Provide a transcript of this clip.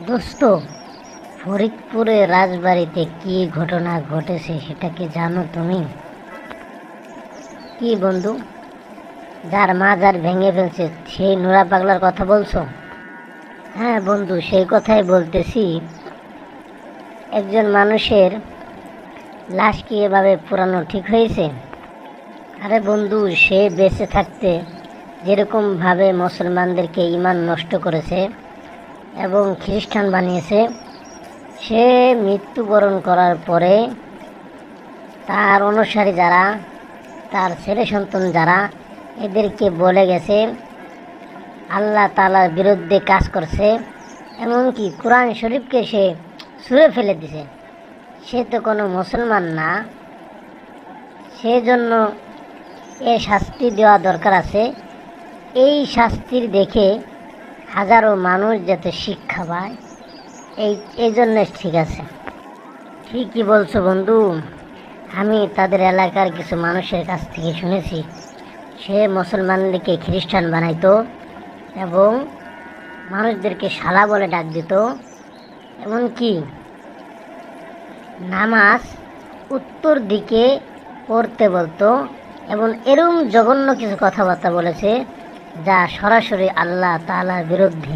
দোস্ত, ফরিদপুরে রাজবাড়িতে কি ঘটনা ঘটেছে সেটা কি জানো তুমি? কি বন্ধু, যার মাজার ভেঙে ফেলছে সেই নুরা পাগলার কথা বলছো? হ্যাঁ বন্ধু, সেই কথাই বলতেছি। একজন মানুষের লাশ কি এভাবে পোড়ানো ঠিক হয়েছে? আরে বন্ধু, সে বেঁচে থাকতে যেরকম ভাবে মুসলমানদেরকে ঈমান নষ্ট করেছে এবং খ্রিস্টান বানিয়েছে, সে মৃত্যুবরণ করার পরে তার অনুসারী যারা, তার ছেলে সন্তান যারা, এদেরকে বলে গেছে আল্লাহ তাআলার বিরুদ্ধে কাজ করছে, এমনকি কোরআন শরীফকে সে ছুঁড়ে ফেলে দিছে। সে তো কোনো মুসলমান না, সেজন্য এ শাস্তি দেওয়া দরকার আছে। এই শাস্তির দেখে হাজারো মানুষ যাতে শিক্ষা পায়, এই জন্য ঠিক আছে। ঠিকই বলছো বন্ধু। আমি তাদের এলাকার কিছু মানুষের কাছ থেকে শুনেছি, সে মুসলমানদেরকে খ্রিস্টান বানাইতো এবং মানুষদেরকে শালা বলে ডাক দিত, এমনকি নামাজ উত্তর দিকে পড়তে বলতো, এবং এরকম জঘন্য কিছু কথাবার্তা বলেছে যা সরাসরি আল্লাহ তাআলার বিরুদ্ধে।